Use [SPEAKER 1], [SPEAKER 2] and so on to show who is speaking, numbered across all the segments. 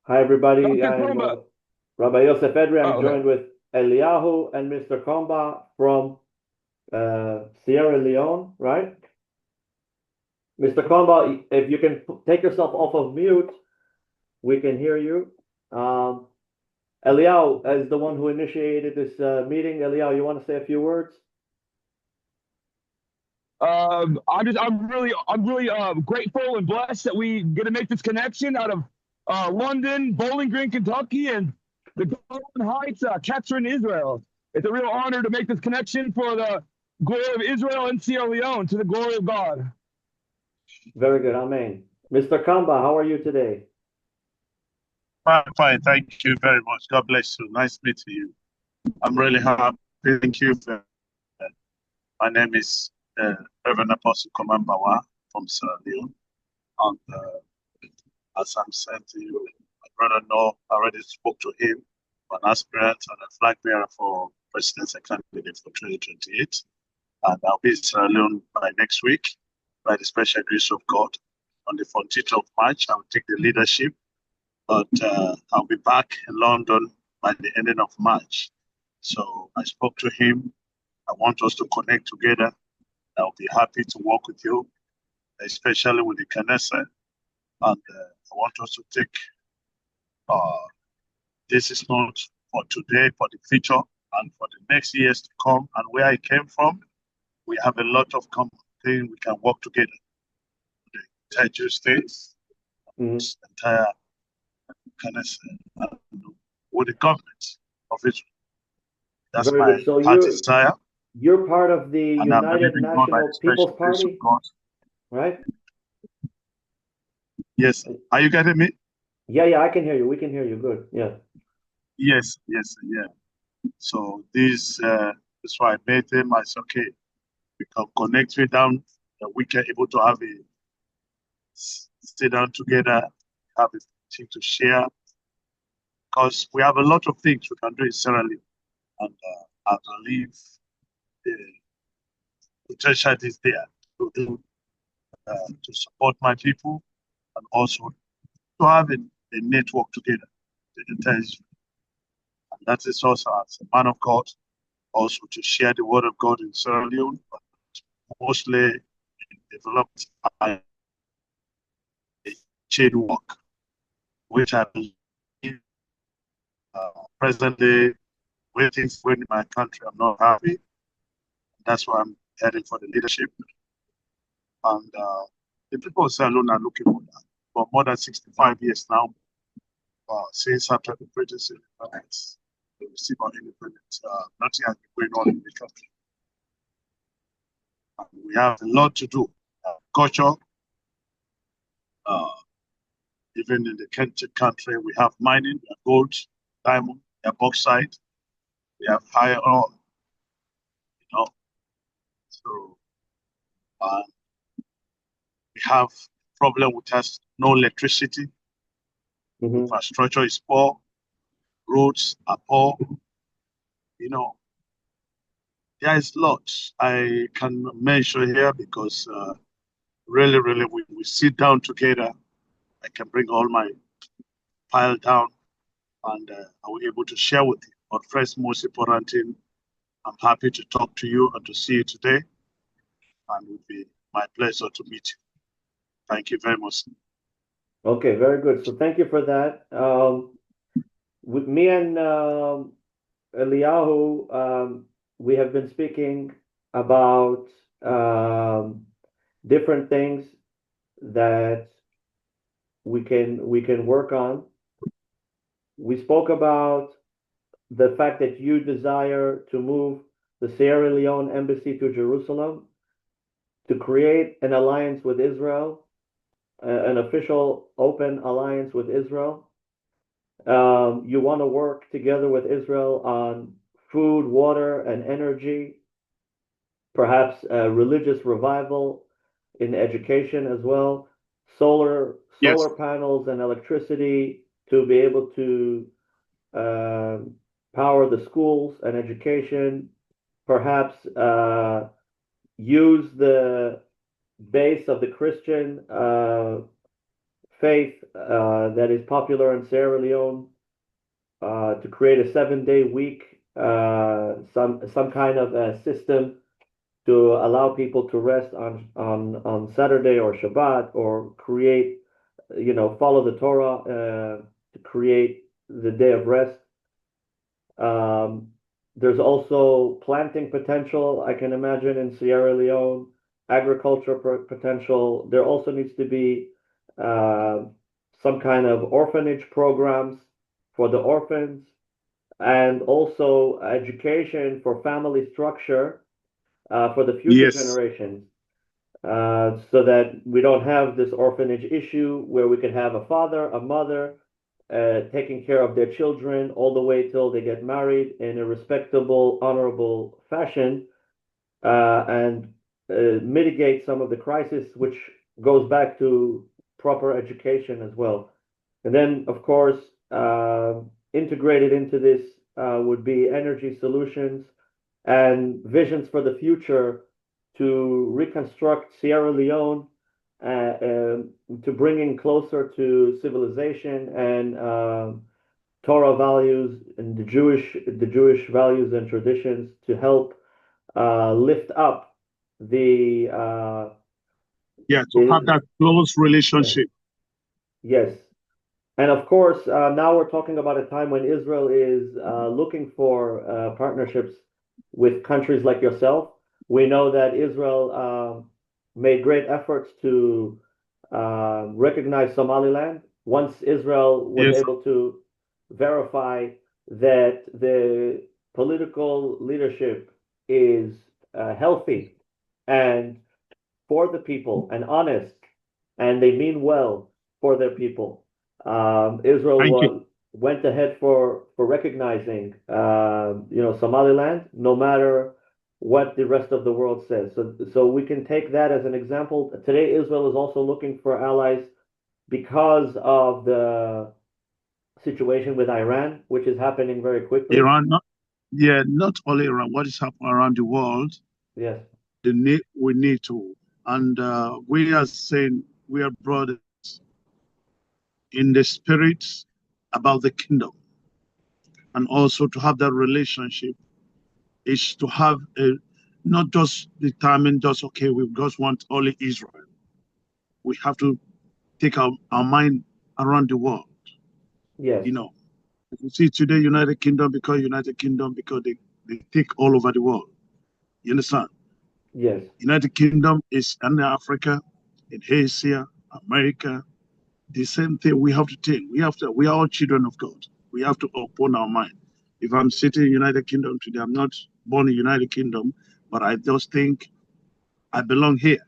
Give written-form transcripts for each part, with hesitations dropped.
[SPEAKER 1] Hi, everybody.
[SPEAKER 2] Dr.
[SPEAKER 1] I'm
[SPEAKER 2] Komba.
[SPEAKER 1] Rabbi Yosef Edery. I'm
[SPEAKER 2] Oh, okay.
[SPEAKER 1] joined with Eliyahu and Mr. Komba from Sierra Leone, right? Mr. Komba, if you can take yourself off of mute, we can hear you. Um, Eliyahu, as the one who initiated this meeting, Eliyahu, you want to say a few words?
[SPEAKER 2] I'm really grateful and blessed that we get to make this connection out of London, Bowling Green, Kentucky, and the Golden Heights, Catherine, Israel. It's a real honor to make this connection for the glory of Israel and Sierra Leone, to the glory of God.
[SPEAKER 1] Very good. Amen. Mr. Komba, how are you today?
[SPEAKER 3] Fine, fine. Thank you very much. God bless you. Nice meeting you. I'm really happy. Thank you. My name is Reverend Apostle Komba Mbawa from Sierra Leone. And as I'm saying to you, my brother Noah already spoke to him, an aspirant and a flag bearer for presidency candidate for 2028. And I'll be in Sierra Leone by next week, by the special grace of God. On the 14th of March, I'll take the leadership. But I'll be back in London by the ending of March. So I spoke to him. I want us to connect together. I'll be happy to work with you, especially with the Knesset. And I want us to take, this is not for today, for the future, and for the next years to come. And where I came from, we have a lot of common things we can work together. The entire Jewish states, the entire Knesset, with the government of Israel. That's
[SPEAKER 1] Very
[SPEAKER 3] my
[SPEAKER 1] good. So
[SPEAKER 3] heart desire.
[SPEAKER 1] you're part of the
[SPEAKER 3] And I'm
[SPEAKER 1] United
[SPEAKER 3] believing God by the
[SPEAKER 1] National
[SPEAKER 3] special
[SPEAKER 1] People's
[SPEAKER 3] grace of
[SPEAKER 1] Party,
[SPEAKER 3] God.
[SPEAKER 1] right?
[SPEAKER 3] Yes. Are you getting me?
[SPEAKER 1] Yeah, I can hear you. We can hear you. Good. Yeah.
[SPEAKER 3] Yes, yeah. So this is why I met him. I said, okay, we can connect with them. We can able to have a stay down together, have a thing to share. Because we have a lot of things we can do in Sierra Leone. And I believe the potential is there to do, to support my people and also to have a network together. The entire Israel. And that is also as a man of God, also to share the word of God in Sierra Leone, but mostly developed a chain work, which I believe presently when things going in my country, I'm not happy. That's why I'm heading for the leadership. And the people of Sierra Leone are looking for that. For more than 65 years now, since after the British independence, we receive our independence, nothing has been going on in the country. And we have a lot to do. Culture, even in the country, we have mining, we have gold, diamond, we have bauxite, we have higher ore, you know. So we have problem with us, no electricity, infrastructure is poor, roads are poor, you know. There is lots I can mention here because really, we sit down together. I can bring all my file down and I will be able to share with you. But first, most important thing, I'm happy to talk to you and to see you today. And it will be my pleasure to meet you. Thank you very much.
[SPEAKER 1] Okay, very good. So thank you for that. With me and Eliyahu, we have been speaking about different things that we can work on. We spoke about the fact that you desire to move the Sierra Leone embassy to Jerusalem to create an alliance with Israel, an official open alliance with Israel. You want to work together with Israel on food, water, and energy, perhaps religious revival in education as well, solar
[SPEAKER 3] Yes,
[SPEAKER 1] panels and electricity to be able to power the schools and education, perhaps use the base of the Christian faith that is popular in Sierra Leone to create a 7-day week, some kind of a system to allow people to rest on Saturday or Shabbat, or create, follow the Torah to create the day of rest. There's also planting potential, I can imagine, in Sierra Leone, agriculture potential. There also needs to be some kind of orphanage programs for the orphans, and also education for family structure for the future generations, so that we don't have this orphanage issue where we can have a father, a mother, taking care of their children all the way till they get married in a respectable, honorable fashion, and mitigate some of the crisis, which goes back to proper education as well. And then, of course, integrated into this would be energy solutions and visions for the future to reconstruct Sierra Leone, to bringing closer to civilization and Torah values and the Jewish values and traditions, to help lift up the
[SPEAKER 3] to have that close relationship.
[SPEAKER 1] Yes. And of course, now we're talking about a time when Israel is looking for partnerships with countries like yourself. We know that Israel made great efforts to recognize Somaliland. Once Israel was able to verify that the political leadership is healthy and for the people and honest, and they mean well for their people, Israel went ahead for recognizing Somaliland, no matter what the rest of the world says. So we can take that as an example. Today, Israel is also looking for allies because of the situation with Iran, which is happening very quickly.
[SPEAKER 3] Iran, not only Iran. What is happening around the world?
[SPEAKER 1] Yes.
[SPEAKER 3] We need to, and we are saying we are brothers in the spirit about the kingdom, and also to have that relationship is to have not just determine just okay, we just want only Israel. We have to take our mind around the world.
[SPEAKER 1] Yes.
[SPEAKER 3] You see today United Kingdom because they take all over the world. You understand?
[SPEAKER 1] Yes.
[SPEAKER 3] United Kingdom is in Africa, in Asia, America. The same thing we have to take. We are all children of God. We have to open our mind. If I'm sitting in United Kingdom today, I'm not born in United Kingdom, but I just think I belong here.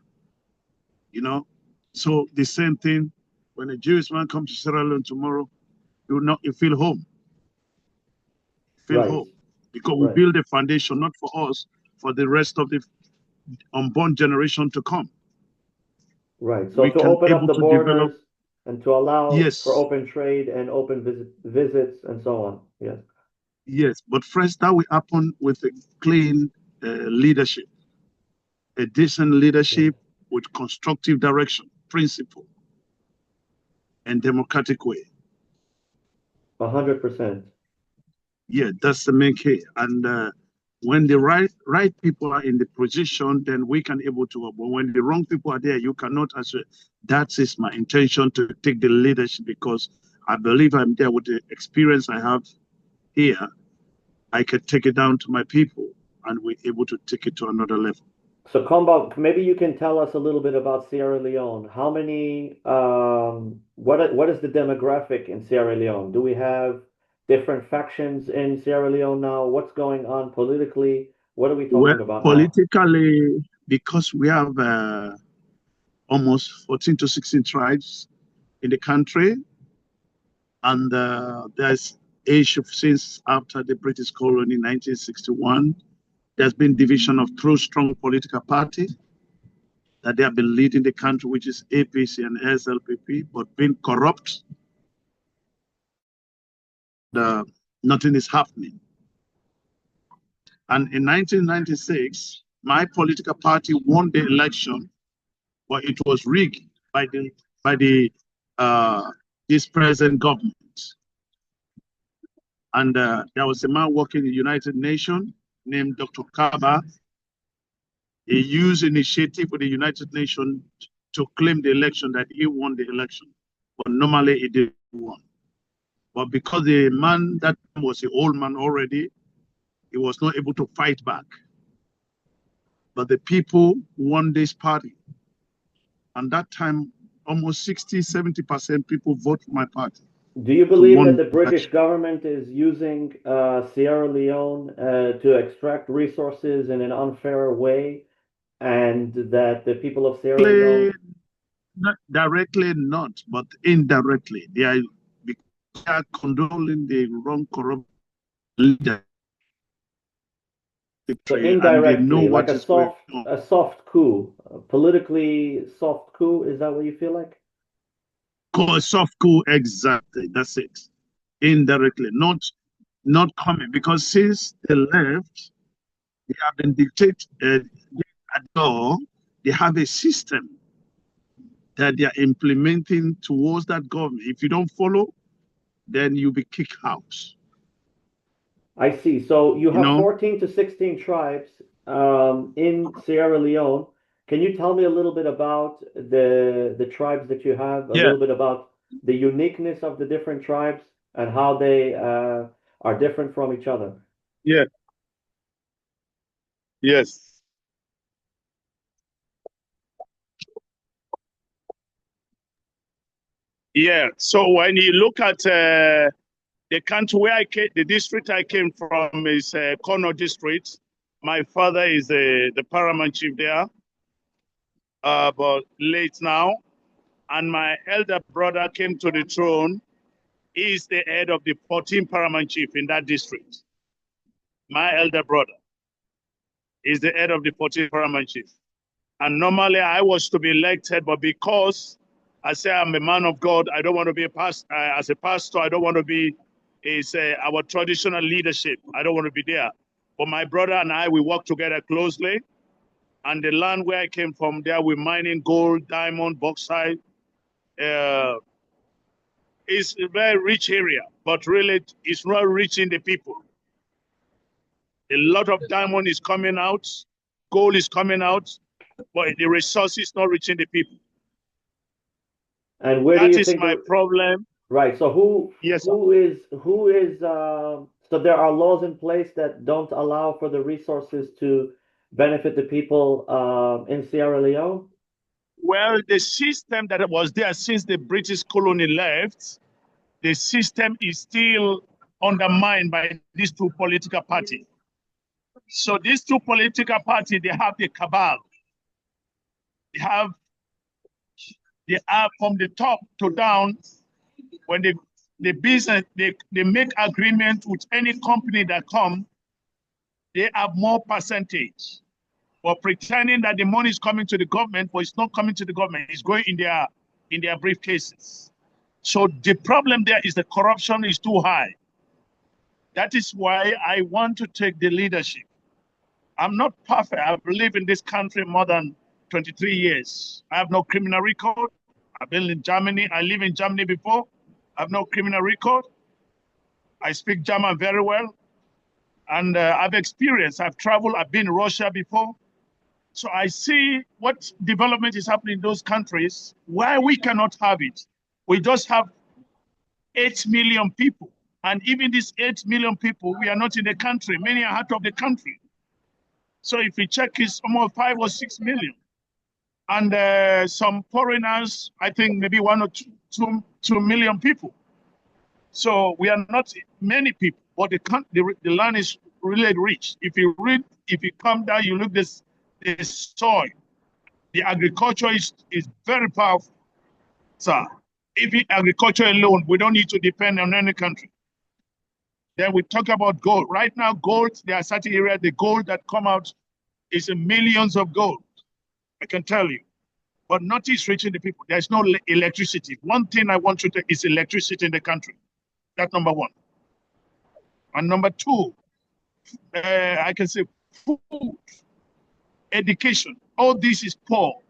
[SPEAKER 3] So the same thing when a Jewish man comes to Sierra Leone tomorrow, you feel home. Home. Because we build a foundation not for us, for the rest of the unborn generation to come.
[SPEAKER 1] Right. So to open up the borders and to allow for open trade and open visits and so on. Yes.
[SPEAKER 3] Yes, but first that will happen with a clean leadership, a decent leadership with constructive direction, principle, and democratic way.
[SPEAKER 1] 100%.
[SPEAKER 3] Yeah, that's the main key. And when the right people are in the position, then we can able to. But when the wrong people are there, you cannot answer. That is my intention to take the leadership, because I believe I'm there with the experience I have here. I could take it down to my people, and we're able to take it to another level.
[SPEAKER 1] So Komba, maybe you can tell us a little bit about Sierra Leone. How many, what is the demographic in Sierra Leone? Do we have different factions in Sierra Leone now? What's going on politically? What are we talking about
[SPEAKER 3] politically, now? Because we have almost 14 to 16 tribes in the country, and there's issue since after the British colony in 1961. There's been division of two strong political parties that they have been leading the country, which is APC and SLPP, but being corrupt. Nothing is happening. And in 1996, my political party won the election, but it was rigged by the this present government. And there was a man working in the United Nations named Dr. Chabad. He used initiative with the United Nations to claim the election that he won the election. But normally he didn't won. But because the man that was an old man already, he was not able to fight back. But the people won this party. And that time, almost 60–70% people vote for my party.
[SPEAKER 1] Do you believe that the British government is using Sierra Leone to extract resources in an unfair way, and that the people of Sierra Leone...
[SPEAKER 3] Not directly, not, but indirectly. They are condoling the wrong, corrupt leader.
[SPEAKER 1] So indirectly, like a soft coup, a politically soft coup, is that what you feel like?
[SPEAKER 3] A soft coup, exactly. That's it. Indirectly, not coming, because since they left, they have been dictated. They have a system that they are implementing towards that government. If you don't follow, then you'll be kicked out.
[SPEAKER 1] I see. So you have 14 to 16 tribes in Sierra Leone. Can you tell me a little bit about the tribes that you have, a little bit about the uniqueness of the different tribes and how they are different from each other?
[SPEAKER 3] Yeah. Yes. Yeah. So when you look at the country where I came, the district I came from is Kono district. My father is the paramount chief there, but late now. And my elder brother came to the throne. He is the head of the 14 paramount chief in that district. My elder brother is the head of the 14 paramount chief. And normally I was to be elected, but because I say I'm a man of God, I don't want to be a pastor. As a pastor, I don't want to be our traditional leadership. I don't want to be there. But my brother and I, we work together closely. And the land where I came from, there we're mining gold, diamond, bauxite. It's a very rich area, but really it's not reaching the people. A lot of diamond is coming out, gold is coming out, but the resource is not reaching the people.
[SPEAKER 1] And where do you think
[SPEAKER 3] my problem?
[SPEAKER 1] Right. So who is so there are laws in place that don't allow for the resources to benefit the people in Sierra Leone?
[SPEAKER 3] Well, the system that was there since the British colony left, the system is still undermined by these two political parties. So these two political parties, they have the cabal. They have from the top to down. When the business, they make agreement with any company that come, they have more percentage. But pretending that the money is coming to the government, but it's not coming to the government. It's going in their briefcases. So the problem there is the corruption is too high. That is why I want to take the leadership. I'm not perfect. I've lived in this country more than 23 years. I have no criminal record. I've been in Germany. I lived in Germany before. I have no criminal record. I speak German very well. And I've experienced, I've traveled, I've been in Russia before. So I see what development is happening in those countries, why we cannot have it. We just have 8 million people. And even these 8 million people, we are not in the country. Many are out of the country. So if you check, it's almost 5 or 6 million. And some foreigners, I think maybe 1 or 2 million people. So we are not many people, but the land is really rich. If you come down, you look this soil. The agriculture is very powerful. So even agriculture alone, we don't need to depend on any country. Then we talk about gold. Right now, gold, there are certain areas, the gold that come out is in millions of gold. I can tell you. But nothing is reaching the people. There's no electricity. One thing I want to take is electricity in the country. That's number one. And number two, I can say food, education. All this is poor.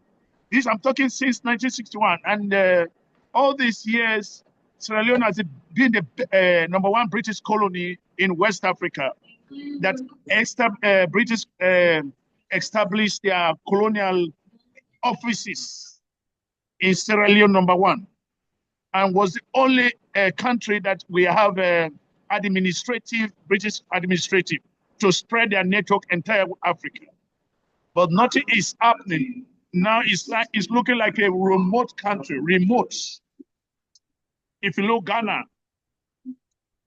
[SPEAKER 3] This I'm talking since 1961. And all these years, Sierra Leone has been the #1 British colony in West Africa that British established their colonial offices in Sierra Leone #1, and was the only country that we have British administrative to spread their network entire Africa. But nothing is happening. Now it's looking like a remote country, remote. If you look Ghana,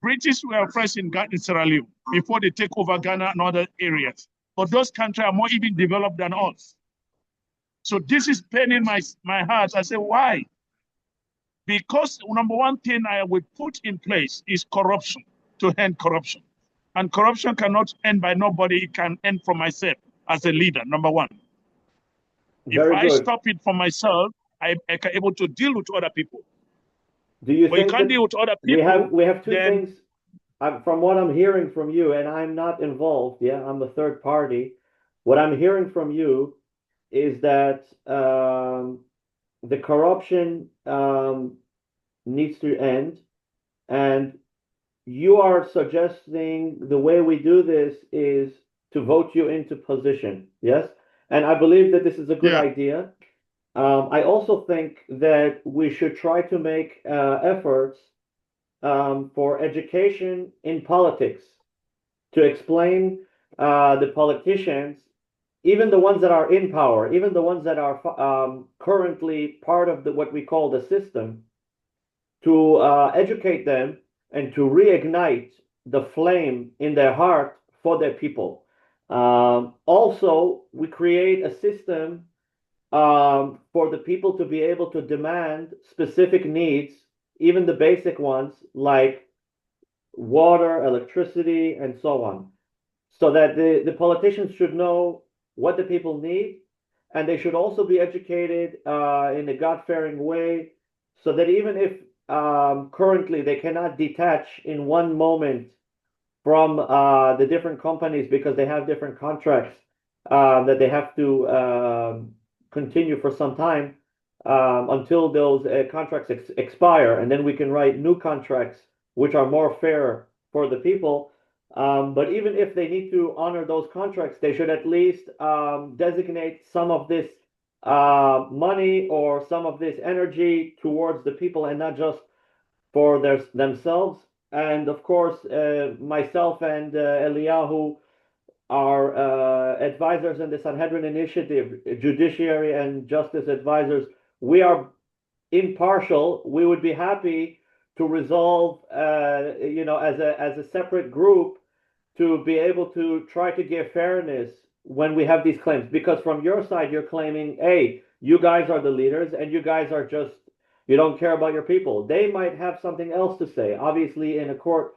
[SPEAKER 3] British were first in Sierra Leone before they take over Ghana and other areas. But those countries are more even developed than us. So this is paining my heart. I say, why? Because #1 thing I would put in place is corruption, to end corruption. And corruption cannot end by nobody. It can end from myself as a leader, #1. If I stop it for myself, I can able to deal with other people.
[SPEAKER 1] Do you
[SPEAKER 3] but
[SPEAKER 1] think
[SPEAKER 3] you can't deal with other people?
[SPEAKER 1] We have two things. From what I'm hearing from you, and I'm not involved, yeah, I'm a third party. What I'm hearing from you is that the corruption needs to end, and you are suggesting the way we do this is to vote you into position, yes? And I believe that this is a good idea. I also think that we should try to make efforts for education in politics to explain the politicians, even the ones that are in power, even the ones that are currently part of what we call the system, to educate them and to reignite the flame in their heart for their people. Also, we create a system for the people to be able to demand specific needs, even the basic ones like water, electricity, and so on, so that the politicians should know what the people need, and they should also be educated in a God-fearing way, so that even if currently they cannot detach in one moment from the different companies because they have different contracts that they have to continue for some time until those contracts expire, and then we can write new contracts which are more fair for the people. But even if they need to honor those contracts, they should at least designate some of this money or some of this energy towards the people and not just for themselves. And of course, myself and Eliyahu are advisors in the Sanhedrin initiative, judiciary and justice advisors. We are impartial. We would be happy to resolve, as a separate group, to be able to try to give fairness when we have these claims. Because from your side, you're claiming, hey, you guys are the leaders and you guys are just, you don't care about your people. They might have something else to say. Obviously, in a court,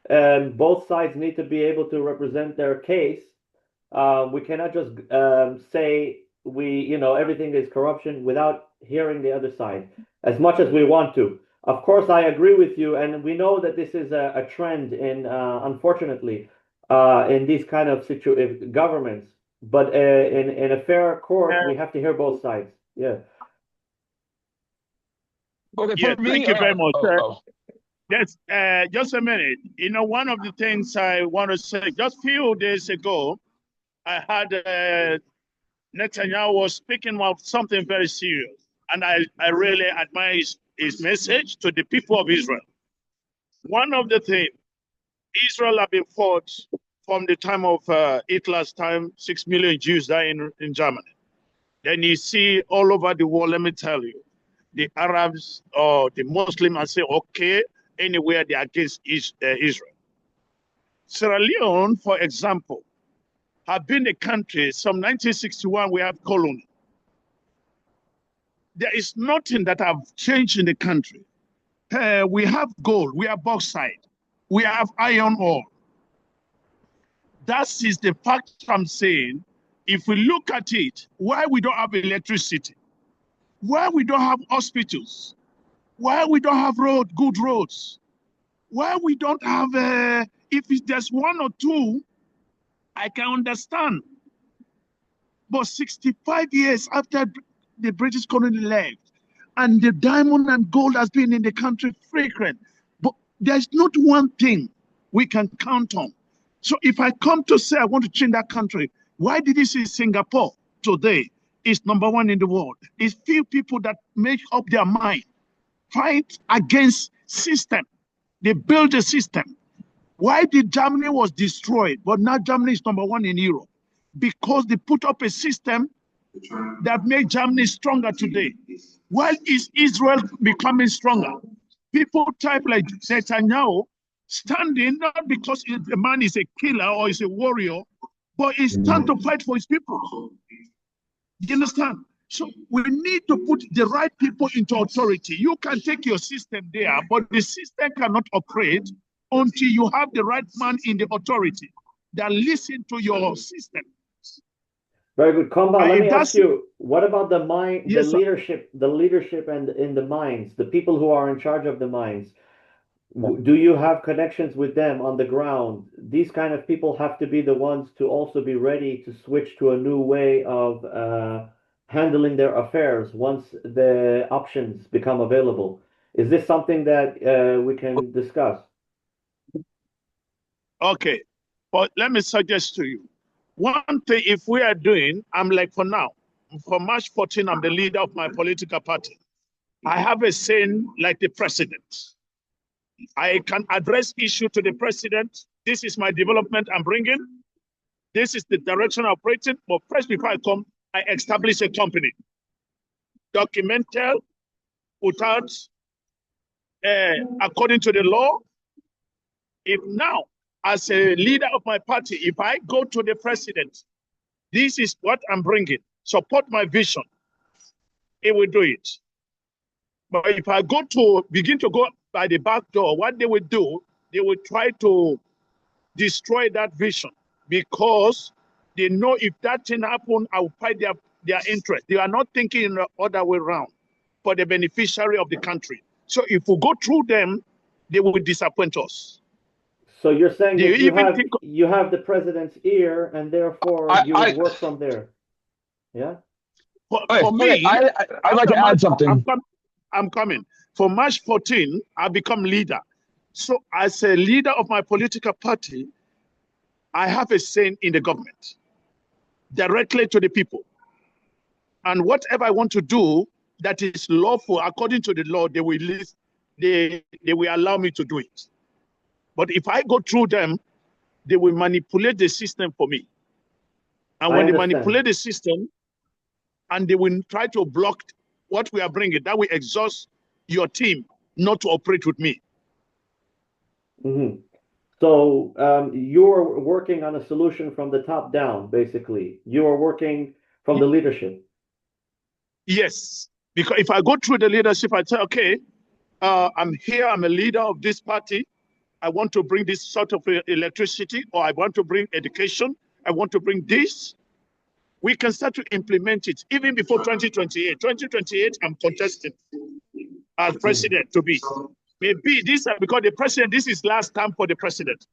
[SPEAKER 1] both sides need to be able to represent their case. We cannot just say everything is corruption without hearing the other side as much as we want to. Of course, I agree with you, and we know that this is a trend in, unfortunately, in these kind of governments. But in a fair court, we have to hear both sides. Yeah.
[SPEAKER 2] Okay,
[SPEAKER 3] thank you very much. Yes, just a minute. One of the things I want to say, just a few days ago, I had Netanyahu was speaking about something very serious, and I really admire his message to the people of Israel. One of the things, Israel have been fought from the time of Hitler's time, 6 million Jews died in Germany. Then you see all over the world, let me tell you, the Arabs or the Muslims and say, okay, anywhere they're against Israel. Sierra Leone, for example, have been a country, some 1961, we have colony. There is nothing that have changed in the country. We have gold, we have bauxite, we have iron ore. That is the fact I'm saying. If we look at it, why we don't have electricity, why we don't have hospitals, why we don't have good roads, why we don't have, if there's one or two, I can understand. But 65 years after the British colony left, and the diamond and gold has been in the country frequent. But there's not one thing we can count on. So if I come to say I want to change that country, why did you see Singapore today is #1 in the world? It's few people that make up their mind, fight against system. They build a system. Why did Germany was destroyed, but now Germany is #1 in Europe? Because they put up a system that made Germany stronger today. Why is Israel becoming stronger? People type like Netanyahu standing not because the man is a killer or is a warrior, but he's trying to fight for his people. You understand? So we need to put the right people into authority. You can take your system there, but the system cannot operate until you have the right man in the authority that listen to your system.
[SPEAKER 1] Very good. Komba, let me ask you, what about the
[SPEAKER 3] Yes,
[SPEAKER 1] the leadership and in the mines, the people who are in charge of the mines? Do you have connections with them on the ground? These kind of people have to be the ones to also be ready to switch to a new way of handling their affairs once the options become available. Is this something that we can discuss?
[SPEAKER 3] Okay, but let me suggest to you. One thing, if we are doing, I'm like for now, for March 14, I'm the leader of my political party. I have a saying like the president. I can address issue to the president. This is my development I'm bringing. This is the direction I'm operating. But first, before I come, I establish a company. Documented, without, according to the law. If now, as a leader of my party, if I go to the president, this is what I'm bringing, support my vision, he will do it. But if I begin to go by the back door, what they will do, they will try to destroy that vision because they know if that thing happens, I will fight their interest. They are not thinking in the other way around for the beneficiary of the country. So if we go through them, they will disappoint us.
[SPEAKER 1] So you're saying that you have the president's ear, and therefore you would work from there. Yeah.
[SPEAKER 3] For me,
[SPEAKER 2] I'd like to add something.
[SPEAKER 3] I'm coming. For March 14, I become leader. So as a leader of my political party, I have a say in the government, directly to the people. And whatever I want to do that is lawful according to the law, they will allow me to do it. But if I go through them, they will manipulate the system for me. And when they manipulate the system, and they will try to block what we are bringing, that will exhaust your team not to operate with me.
[SPEAKER 1] Mm-hmm. So you're working on a solution from the top down, basically. You are working from the leadership.
[SPEAKER 3] Yes, because if I go through the leadership, I say, okay, I'm here, I'm a leader of this party. I want to bring this sort of electricity, or I want to bring education. I want to bring this. We can start to implement it even before 2028. 2028, I'm contesting as president to be. Maybe this, because the president, this is last time for the president.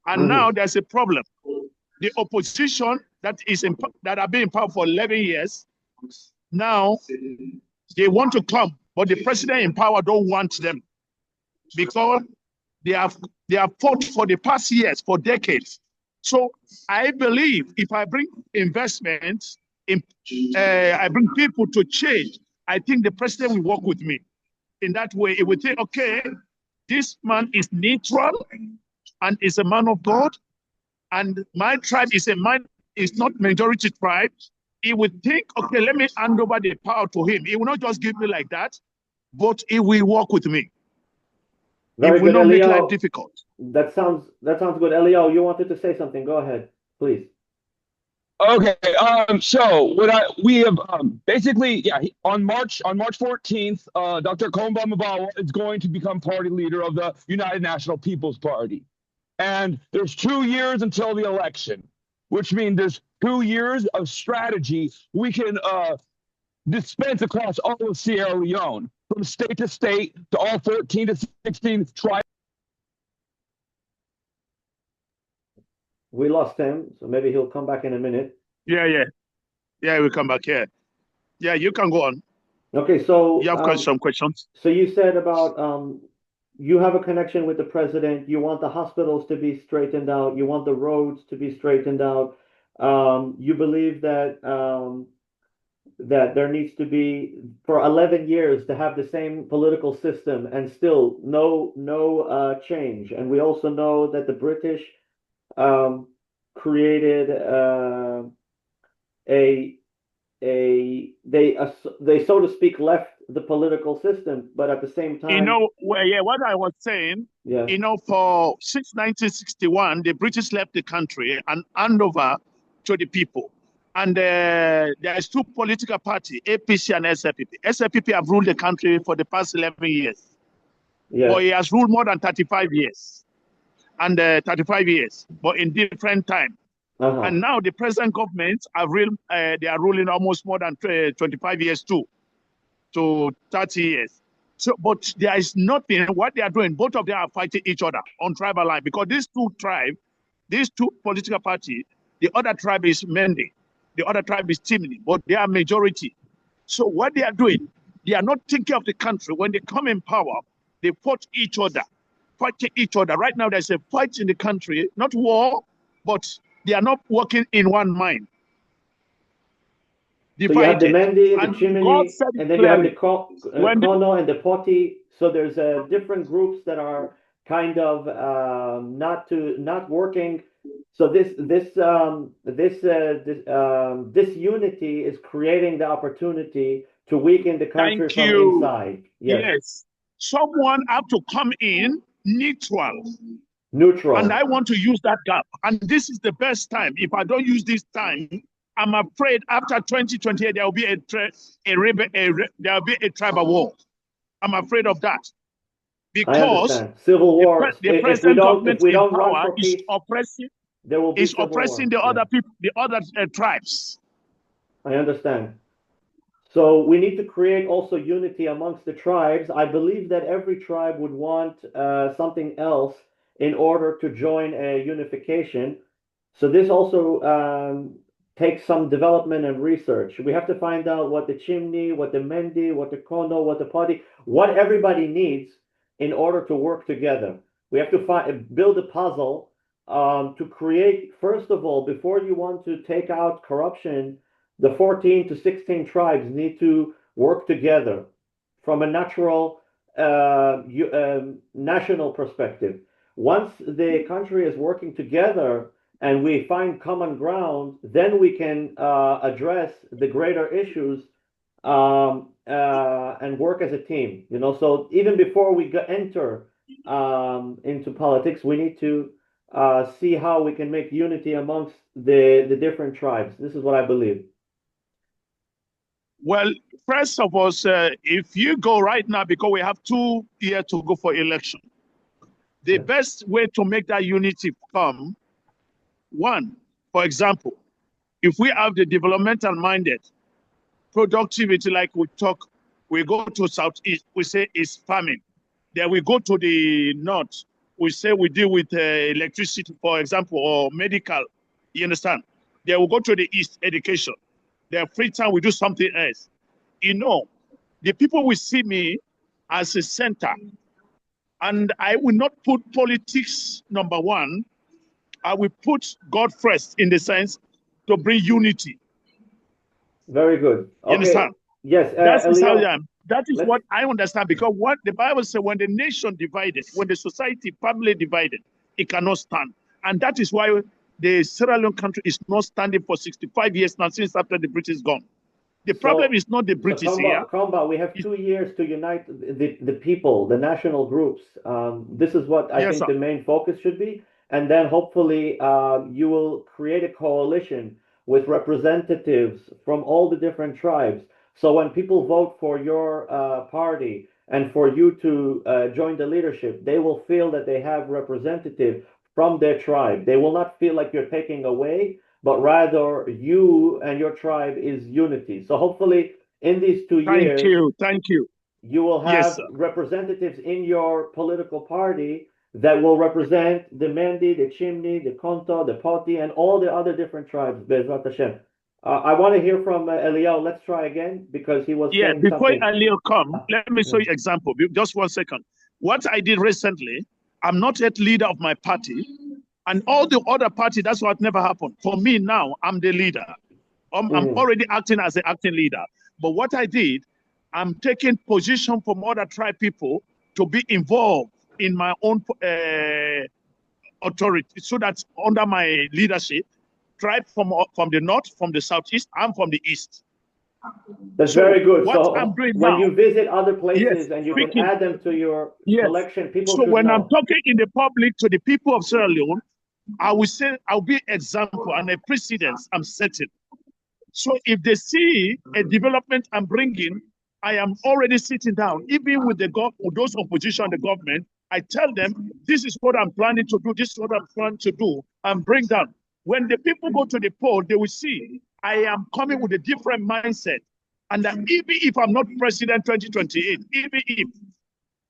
[SPEAKER 3] And now there's a problem. The opposition that have been in power for 11 years, now they want to come, but the president in power don't want them because they have fought for the past years, for decades. So I believe if I bring investments, I bring people to change, I think the president will work with me. In that way, it will say, okay, this man is neutral and is a man of God, and my tribe is not majority tribe. He would think, okay, let me hand over the power to him. He will not just give me like that, but he will work with me.
[SPEAKER 1] Very good,
[SPEAKER 3] will not
[SPEAKER 1] Eliyahu.
[SPEAKER 3] make life difficult.
[SPEAKER 1] That sounds good. Eliyahu, you wanted to say something. Go ahead, please.
[SPEAKER 2] Okay. So we have basically on March 14th, Dr. Komba Mbawa is going to become party leader of the United National People's Party, and there's 2 years until the election, which means there's 2 years of strategy we can dispense across all of Sierra Leone, from state to state to all 14 to 16 tribes.
[SPEAKER 1] We lost him, so maybe he'll come back in a minute.
[SPEAKER 3] Yeah, we'll come back here. Yeah, you can go on.
[SPEAKER 1] Okay, so
[SPEAKER 3] You have some questions?
[SPEAKER 1] so you said about you have a connection with the president. You want the hospitals to be straightened out. You want the roads to be straightened out. You believe that that there needs to be for 11 years to have the same political system and still no change. And we also know that the British um, created a they so to speak left the political system, but at the same time,
[SPEAKER 3] What I was saying,
[SPEAKER 1] yeah,
[SPEAKER 3] for since 1961, the British left the country and hand over to the people. And there's two political parties, APC and SLPP. SLPP have ruled the country for the past 11 years.
[SPEAKER 1] yeah,
[SPEAKER 3] But he has ruled more than 35 years. And 35 years, but in different time. And now the present government they are ruling almost more than 25 years too, to 30 years. So, but there is nothing, what they are doing, both of them are fighting each other on tribal line, because these two tribes, these two political parties, the other tribe is Mende, the other tribe is Timni, but they are majority. So what they are doing, they are not thinking of the country. When they come in power, they fight each other. Right now, there's a fight in the country, not war, but they are not working in one mind.
[SPEAKER 1] So you have the
[SPEAKER 3] Divided.
[SPEAKER 1] Mendi, the
[SPEAKER 3] And God
[SPEAKER 1] Chimney,
[SPEAKER 3] said
[SPEAKER 1] and then you have the
[SPEAKER 3] when
[SPEAKER 1] Kono and the Poti. So there's different groups that are kind of not working. So this unity is creating the opportunity to weaken the country
[SPEAKER 3] Thank
[SPEAKER 1] from
[SPEAKER 3] you.
[SPEAKER 1] inside. Yes,
[SPEAKER 3] Yes. Someone have to come in neutral.
[SPEAKER 1] neutral.
[SPEAKER 3] And I want to use that gap. And this is the best time. If I don't use this time, I'm afraid after 2028 there will be there will be a tribal war. I'm afraid of that,
[SPEAKER 1] I
[SPEAKER 3] because
[SPEAKER 1] understand. Civil war.
[SPEAKER 3] the
[SPEAKER 1] If
[SPEAKER 3] present
[SPEAKER 1] we
[SPEAKER 3] government in
[SPEAKER 1] don't run
[SPEAKER 3] power
[SPEAKER 1] for
[SPEAKER 3] is
[SPEAKER 1] peace,
[SPEAKER 3] oppressing
[SPEAKER 1] there will be civil war.
[SPEAKER 3] the
[SPEAKER 1] Yeah.
[SPEAKER 3] other people, the other tribes.
[SPEAKER 1] I understand. So we need to create also unity amongst the tribes. I believe that every tribe would want something else in order to join a unification. So this also takes some development and research. We have to find out what the Chimney, what the Mendi, what the Kono, what the Padi, what everybody needs in order to work together. We have to build a puzzle to create, first of all, before you want to take out corruption, the 14 to 16 tribes need to work together from a natural national perspective. Once the country is working together and we find common ground, then we can address the greater issues and work as a team. So even before we enter into politics, we need to see how we can make unity amongst the different tribes. This is what I believe.
[SPEAKER 3] Well, first of all, if you go right now, because we have 2 years to go for election, the best way to make that unity come, one, for example, if we have the developmental minded, productivity, like we talk, we go to Southeast, we say it's farming. Then we go to the North, we say we deal with electricity, for example, or medical, you understand? Then we go to the East, education. Their free time, we do something else. The people will see me as a center, and I will not put politics number one. I will put God first, in the sense to bring unity.
[SPEAKER 1] Very good.
[SPEAKER 3] You understand?
[SPEAKER 1] Yes,
[SPEAKER 3] That is how I
[SPEAKER 1] Eliyahu,
[SPEAKER 3] am. That is what I understand, because what the Bible says, when the nation divided, when the society, family divided, it cannot stand. And that is why the Sierra Leone country is not standing for 65 years now, since after the British gone. The problem is not the British here.
[SPEAKER 1] Komba, we have 2 years to unite the people, the national groups. This is what I think the main focus should be. And then hopefully you will create a coalition with representatives from all the different tribes. So when people vote for your party and for you to join the leadership, they will feel that they have representative from their tribe. They will not feel like you're taking away, but rather you and your tribe is unity. So hopefully in these 2 years,
[SPEAKER 3] thank you,
[SPEAKER 1] you will have representatives in your political party that will represent the Mendi, the Chimney, the Konto, the Poti, and all the other different tribes, Bezrat Hashem. I want to hear from Eliyahu. Let's try again because he was
[SPEAKER 3] Yeah,
[SPEAKER 1] saying
[SPEAKER 3] before
[SPEAKER 1] something.
[SPEAKER 3] Eliyahu come, let me show you example. Just 1 second. What I did recently, I'm not yet leader of my party, and all the other party, that's what never happened. For me now, I'm the leader. I'm already acting as the acting leader. But what I did, I'm taking position from other tribe people to be involved in my own authority, so that under my leadership, tribe from the north, from the southeast, and from the east.
[SPEAKER 1] That's very good.
[SPEAKER 3] What
[SPEAKER 1] So
[SPEAKER 3] I'm doing
[SPEAKER 1] when
[SPEAKER 3] now,
[SPEAKER 1] you visit other
[SPEAKER 3] yes,
[SPEAKER 1] places and you can
[SPEAKER 3] speaking,
[SPEAKER 1] add them to your
[SPEAKER 3] yes.
[SPEAKER 1] collection, people
[SPEAKER 3] So
[SPEAKER 1] should
[SPEAKER 3] when I'm
[SPEAKER 1] know.
[SPEAKER 3] talking in the public to the people of Sierra Leone, I will say I'll be example and a precedence I'm setting. So if they see a development I'm bringing, I am already sitting down, even with those opposition, the government. I tell them, this is what I'm planning to do. This is what I'm planning to do, and bring down. When the people go to the poll, they will see I am coming with a different mindset. And that even if I'm not president 2028, even if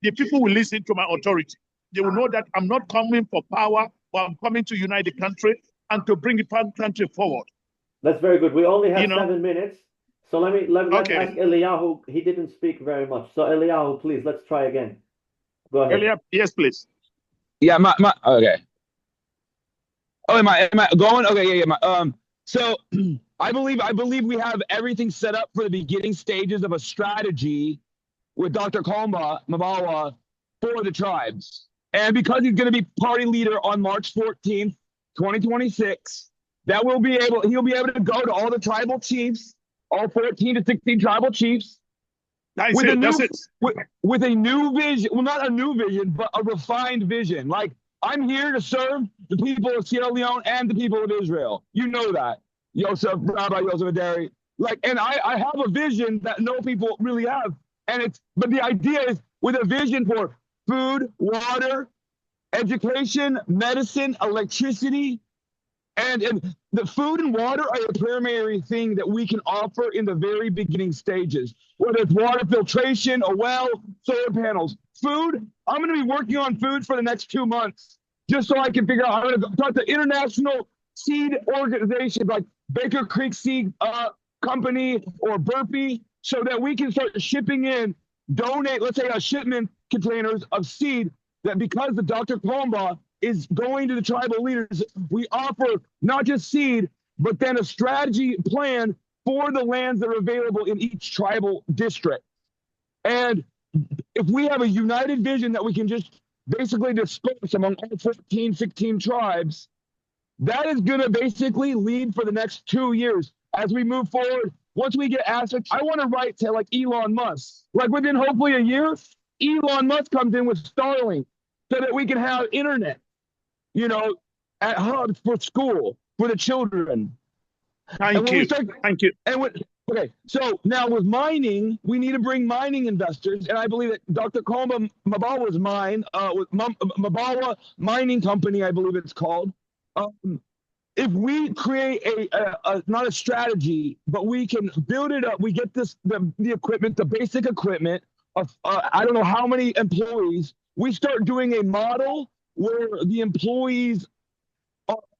[SPEAKER 3] the people will listen to my authority, they will know that I'm not coming for power, but I'm coming to unite the country and to bring the country forward.
[SPEAKER 1] That's very good. We only have
[SPEAKER 3] You know?
[SPEAKER 1] 7 minutes. So let's
[SPEAKER 3] Okay.
[SPEAKER 1] ask Eliyahu. He didn't speak very much. So Eliyahu, please, let's try again. Go ahead.
[SPEAKER 3] Eliyahu, yes, please.
[SPEAKER 2] Yeah, okay. Oh, am I going? Okay, yeah. So I believe we have everything set up for the beginning stages of a strategy with Dr. Komba, Mbawa, for the tribes. And because he's going to be party leader on March 14th, 2026, he'll be able to go to all the tribal chiefs, all 14 to 16 tribal chiefs.
[SPEAKER 3] That's it.
[SPEAKER 2] With a new vision, well, not a new vision, but a refined vision. Like, I'm here to serve the people of Sierra Leone and the people of Israel. You know that, Yosef, Rabbi Yosef Edery. Like, and I have a vision that no people really have. But the idea is with a vision for food, water, education, medicine, electricity, and the food and water are a primary thing that we can offer in the very beginning stages, whether it's water filtration, a well, solar panels. Food, I'm going to be working on food for the next 2 months, just so I can figure out. I'm going to talk to international seed organizations like Baker Creek Seed Company or Burpee, so that we can start shipping in, donate, let's say, a shipment containers of seed, that because the Dr. Komba is going to the tribal leaders, we offer not just seed, but then a strategy plan for the lands that are available in each tribal district. And if we have a united vision that we can just basically disperse among all 14, 16 tribes, that is going to basically lead for the next 2 years as we move forward. Once we get assets, I want to write to like Elon Musk. Like within hopefully a year, Elon Musk comes in with Starlink so that we can have internet, at hubs for school, for the children.
[SPEAKER 3] Thank you.
[SPEAKER 2] Okay, so now with mining, we need to bring mining investors, and I believe that Dr. Komba Mbawa's with Mbawa Mining Company, I believe it's called. If we create not a strategy, but we can build it up, we get the equipment, the basic equipment of I don't know how many employees. We start doing a model where the employees,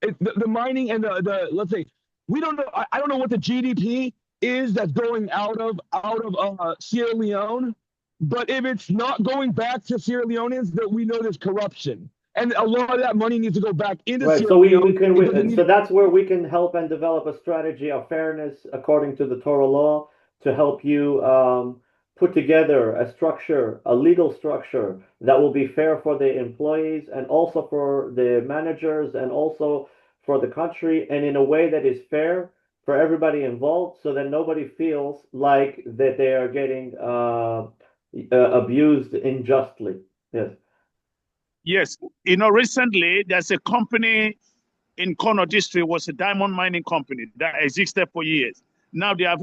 [SPEAKER 2] the mining and the let's say, we don't know. I don't know what the GDP is that's going out of Sierra Leone, but if it's not going back to Sierra Leoneans, that we know there's corruption. And a lot of that money needs to go back into
[SPEAKER 1] Right.
[SPEAKER 2] Sierra
[SPEAKER 1] So
[SPEAKER 2] Leone.
[SPEAKER 1] So that's where we can help and develop a strategy of fairness according to the Torah law to help you put together a structure, a legal structure that will be fair for the employees and also for the managers and also for the country, and in a way that is fair for everybody involved, so that nobody feels like that they are getting abused unjustly. Yes.
[SPEAKER 3] Yes. Recently there's a company in Kono district, was a diamond mining company that existed for years. Now they have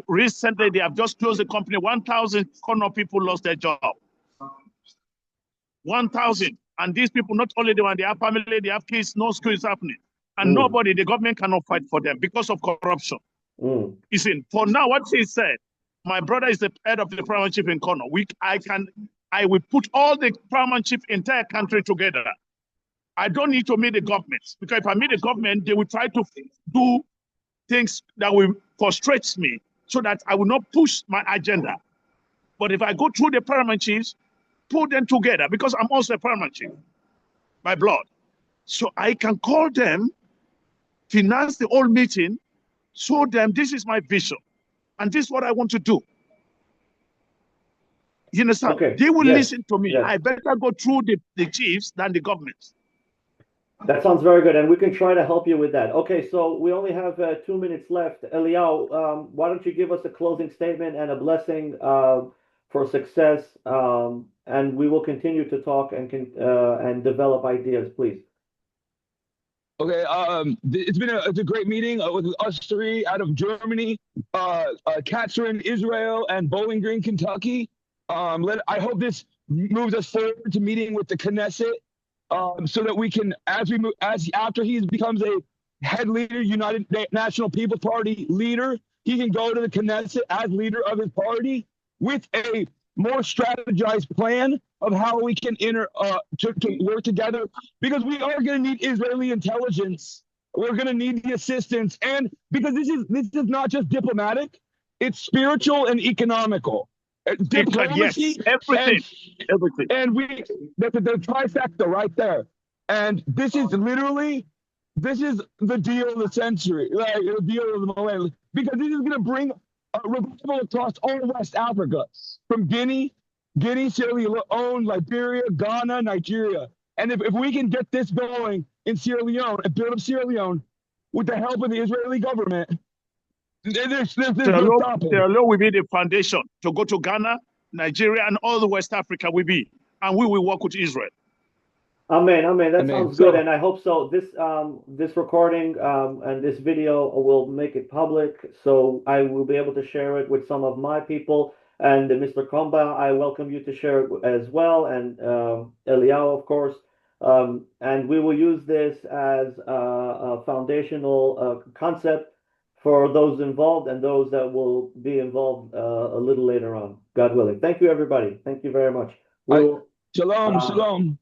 [SPEAKER 3] just closed the company. 1,000 Kono people lost their job. 1,000. And these people, not only they have family, they have kids, no school is happening. And the government cannot fight for them because of corruption. You see, for now, what he said, my brother is the head of the paramount chief in Kono. I will put all the paramount chief entire country together. I don't need to meet the government, because if I meet the government, they will try to do things that will frustrate me so that I will not push my agenda. But if I go through the paramount chiefs, put them together, because I'm also a paramount chief by blood. So I can call them, finance the whole meeting, show them this is my vision, and this is what I want to do. You understand?
[SPEAKER 1] Okay.
[SPEAKER 3] They will
[SPEAKER 1] Yes.
[SPEAKER 3] listen to me.
[SPEAKER 1] Yes.
[SPEAKER 3] I better go through the chiefs than the government.
[SPEAKER 1] That sounds very good, and we can try to help you with that. Okay, so we only have 2 minutes left. Eliyahu, why don't you give us a closing statement and a blessing for success, and we will continue to talk and develop ideas, please.
[SPEAKER 2] Okay, it's a great meeting with us three out of Germany, Catherine, Israel, and Bowling Green, Kentucky. I hope this moves us forward to meeting with the Knesset, so that we can, after he becomes a head leader, United National People's Party leader, he can go to the Knesset as leader of his party with a more strategized plan of how we can to work together, because we are going to need Israeli intelligence. We're going to need the assistance, and because this is not just diplomatic, it's spiritual and economical. Diplomacy,
[SPEAKER 3] yes, everything.
[SPEAKER 2] And the trifecta right there. And this is literally, this is the deal of the century, like the deal of the millennium, because this is going to bring a revival across all West Africa, from Guinea, Sierra Leone, Liberia, Ghana, Nigeria. And if we can get this going in Sierra Leone and build up Sierra Leone with the help of the Israeli government, there's no stopping.
[SPEAKER 3] Sierra Leone will be the foundation to go to Ghana, Nigeria, and all the West Africa will be, and we will work with Israel.
[SPEAKER 1] Amen, amen. That sounds good, and I hope so. This recording and this video will make it public, so I will be able to share it with some of my people. And Mr. Komba, I welcome you to share it as well, and Eliyahu, of course. And we will use this as a foundational concept for those involved and those that will be involved a little later on, God willing. Thank you, everybody. Thank you very much.
[SPEAKER 2] Shalom, shalom.